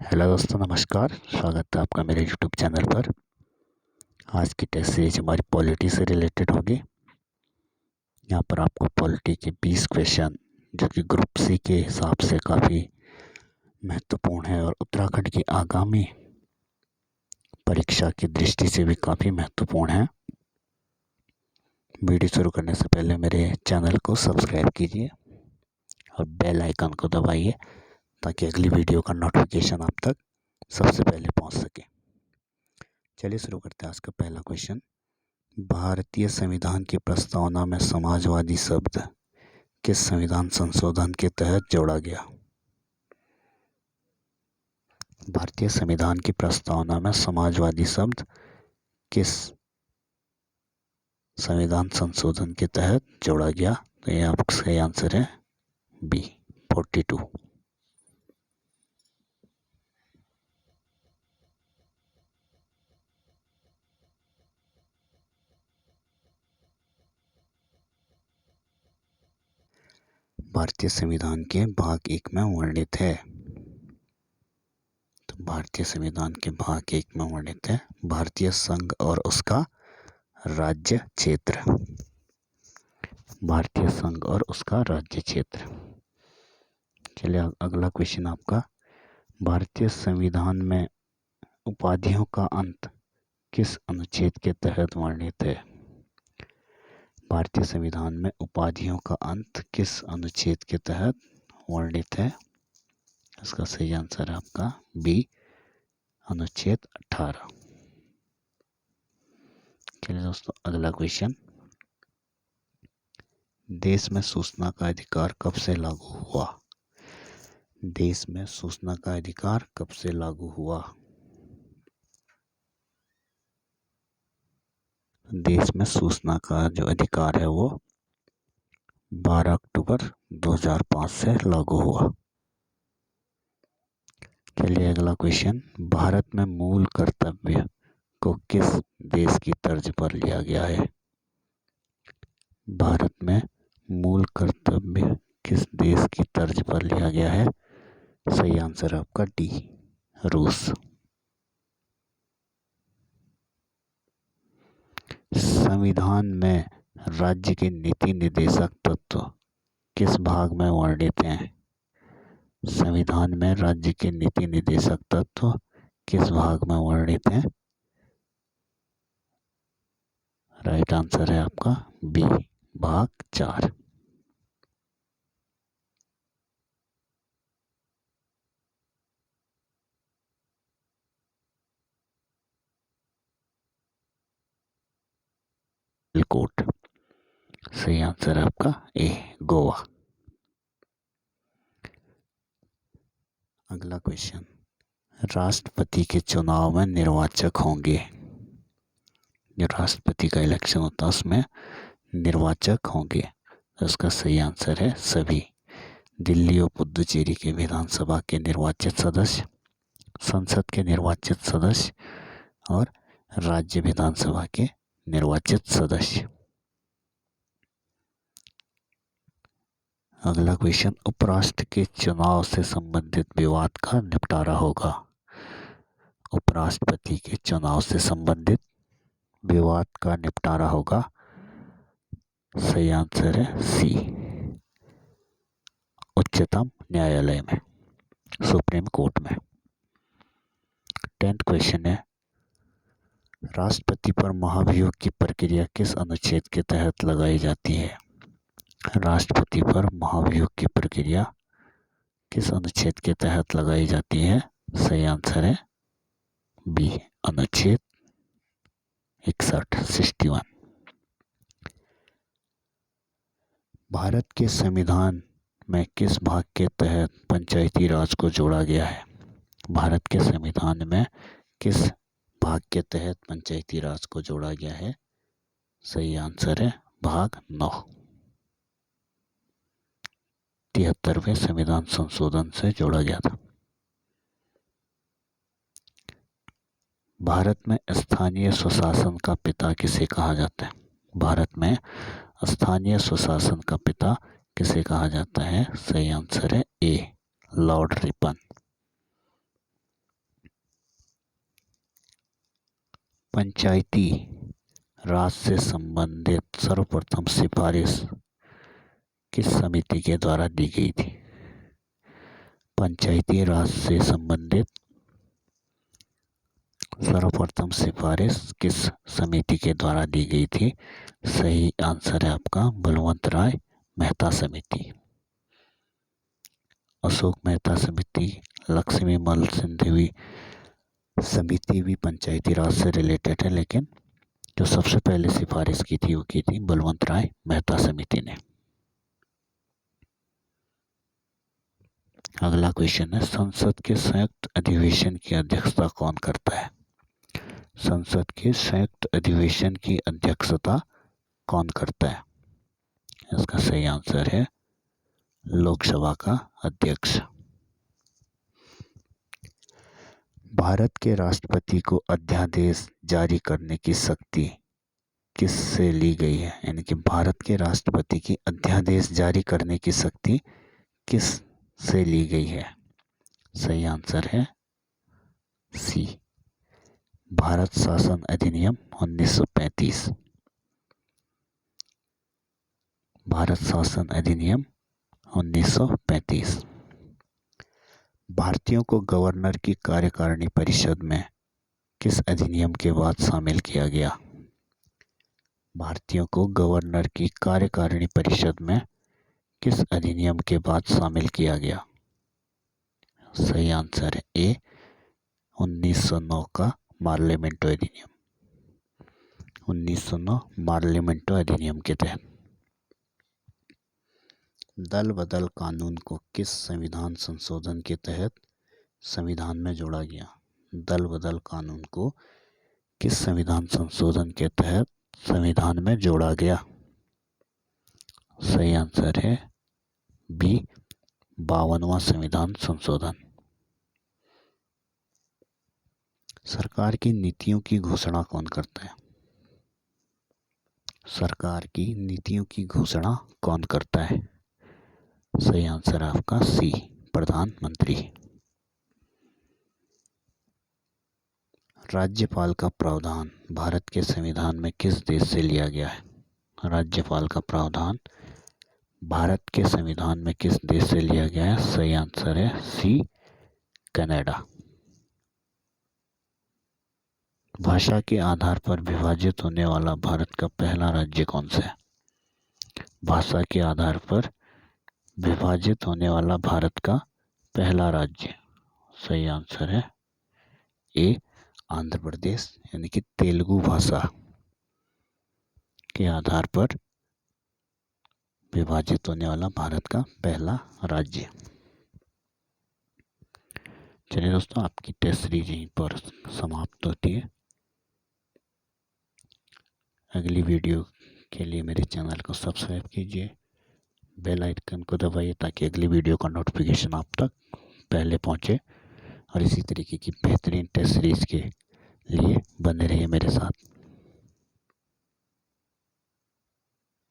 Hello दोस्तों, नमस्कार। स्वागत है आपका मेरे यूट्यूब चैनल पर। आज की टेस्ट सीरीज हमारी पॉलिटी से रिलेटेड होगी। यहाँ पर आपको पॉलिटी के 20 क्वेश्चन जो कि ग्रुप सी के हिसाब से काफ़ी महत्वपूर्ण है और उत्तराखंड की आगामी परीक्षा की दृष्टि से भी काफ़ी महत्वपूर्ण है। वीडियो शुरू करने से पहले मेरे चैनल को सब्सक्राइब कीजिए और बेल आइकन को दबाइए ताकि अगली वीडियो का नोटिफिकेशन आप तक सबसे पहले पहुँच सके। चलिए शुरू करते हैं आज का पहला क्वेश्चन। भारतीय संविधान की प्रस्तावना में समाजवादी शब्द किस संविधान संशोधन के तहत जोड़ा गया? भारतीय संविधान की प्रस्तावना में समाजवादी शब्द किस संविधान संशोधन के तहत जोड़ा गया? तो ये आपका सही आंसर है बी 42। भारतीय संविधान के भाग 1 में वर्णित है। तो भारतीय संविधान के भाग 1 में वर्णित है भारतीय संघ और उसका राज्य क्षेत्र। भारतीय संघ और उसका राज्य क्षेत्र। चलिए अगला क्वेश्चन आपका। भारतीय संविधान में उपाधियों का अंत किस अनुच्छेद के तहत वर्णित है? भारतीय संविधान में उपाधियों का अंत किस अनुच्छेद के तहत वर्णित है? इसका सही आंसर है आपका बी अनुच्छेद 18। चलिए दोस्तों अगला क्वेश्चन। देश में सूचना का अधिकार कब से लागू हुआ? देश में सूचना का अधिकार कब से लागू हुआ? देश में सूचना का जो अधिकार है वो 12 अक्टूबर 2005 से लागू हुआ। चलिए अगला क्वेश्चन। भारत में मूल कर्तव्य को किस देश की तर्ज पर लिया गया है? भारत में मूल कर्तव्य किस देश की तर्ज पर लिया गया है? सही आंसर है आपका डी रूस। संविधान में राज्य के नीति निर्देशक तत्व किस भाग में वर्णित हैं? संविधान में राज्य के नीति निर्देशक तत्व किस भाग में वर्णित हैं? राइट आंसर है आपका बी भाग 4। कोट। सही आंसर है आपका ए गोवा। अगला क्वेश्चन। राष्ट्रपति के चुनाव में निर्वाचक होंगे। जो राष्ट्रपति का इलेक्शन होता है उसमें निर्वाचक होंगे। तो इसका सही आंसर है सभी। दिल्ली और पुदुचेरी के विधानसभा के निर्वाचित सदस्य, संसद के निर्वाचित सदस्य और राज्य विधानसभा के निर्वाचित सदस्य। अगला क्वेश्चन। उपराष्ट्र के चुनाव से संबंधित विवाद का निपटारा होगा। उपराष्ट्रपति के चुनाव से संबंधित विवाद का निपटारा होगा। सही आंसर है सी उच्चतम न्यायालय में, सुप्रीम कोर्ट में। 10th क्वेश्चन है। राष्ट्रपति पर महाभियोग की प्रक्रिया किस अनुच्छेद के तहत लगाई जाती है? राष्ट्रपति पर महाभियोग की प्रक्रिया किस अनुच्छेद के तहत लगाई जाती है? सही आंसर है बी अनुच्छेद 61। भारत के संविधान में किस भाग के तहत पंचायती राज को जोड़ा गया है? भारत के संविधान में किस भाग के तहत पंचायती राज को जोड़ा गया है? सही आंसर है भाग 9। 73वें संविधान संशोधन से जोड़ा गया था। भारत में स्थानीय स्वशासन का पिता किसे कहा जाता है? भारत में स्थानीय स्वशासन का पिता किसे कहा जाता है? सही आंसर है ए लॉर्ड रिपन। पंचायती राज से संबंधित सर्वप्रथम सिफारिश किस समिति के द्वारा दी गई थी? पंचायती राज से संबंधित सर्वप्रथम सिफारिश किस समिति के द्वारा दी गई थी? सही आंसर है आपका बलवंत राय मेहता समिति। अशोक मेहता समिति, लक्ष्मी मल सिंघवी समिति भी पंचायती राज से रिलेटेड है, लेकिन जो सबसे पहले सिफारिश की थी वो की थी बलवंत राय मेहता समिति ने। अगला क्वेश्चन है, संसद के संयुक्त अधिवेशन की अध्यक्षता कौन करता है? संसद के संयुक्त अधिवेशन की अध्यक्षता कौन करता है? इसका सही आंसर है लोकसभा का अध्यक्ष। भारत के राष्ट्रपति को अध्यादेश जारी करने की शक्ति किससे ली गई है? यानी कि भारत के राष्ट्रपति की अध्यादेश जारी करने की शक्ति किस से ली गई है? सही आंसर है सी, भारत शासन अधिनियम 1935। भारत शासन अधिनियम 1935। भारतीयों को गवर्नर की कार्यकारिणी परिषद में किस अधिनियम के बाद शामिल किया गया? भारतीयों को गवर्नर की कार्यकारिणी परिषद में किस अधिनियम के बाद शामिल किया गया? सही आंसर है ए, 1909 का पार्लियामेंटो अधिनियम। 1909 पार्लियामेंटो अधिनियम के तहत। दल बदल कानून को किस संविधान संशोधन के तहत संविधान में जोड़ा गया? दल बदल कानून को किस संविधान संशोधन के तहत संविधान में जोड़ा गया? सही आंसर है बी, 52वां संविधान संशोधन। सरकार की नीतियों की घोषणा कौन करता है? सरकार की नीतियों की घोषणा कौन करता है? सही आंसर है आपका सी, प्रधानमंत्री। राज्यपाल का प्रावधान भारत के संविधान में किस देश से लिया गया है? राज्यपाल का प्रावधान भारत के संविधान में किस देश से लिया गया है? सही आंसर है सी, कनाडा। भाषा के आधार पर विभाजित होने वाला भारत का पहला राज्य कौन सा है? भाषा के आधार पर विभाजित होने वाला भारत का पहला राज्य, सही आंसर है ए, आंध्र प्रदेश। यानी कि तेलुगु भाषा के आधार पर विभाजित होने वाला भारत का पहला राज्य। चलिए दोस्तों, आपकी टेस्ट सीरीज यहीं पर समाप्त होती है। अगली वीडियो के लिए मेरे चैनल को सब्सक्राइब कीजिए, बेल आइकन को दबाइए ताकि अगली वीडियो का नोटिफिकेशन आप तक पहले पहुंचे। और इसी तरीके की बेहतरीन टेस्ट सीरीज के लिए बने रहिए मेरे साथ।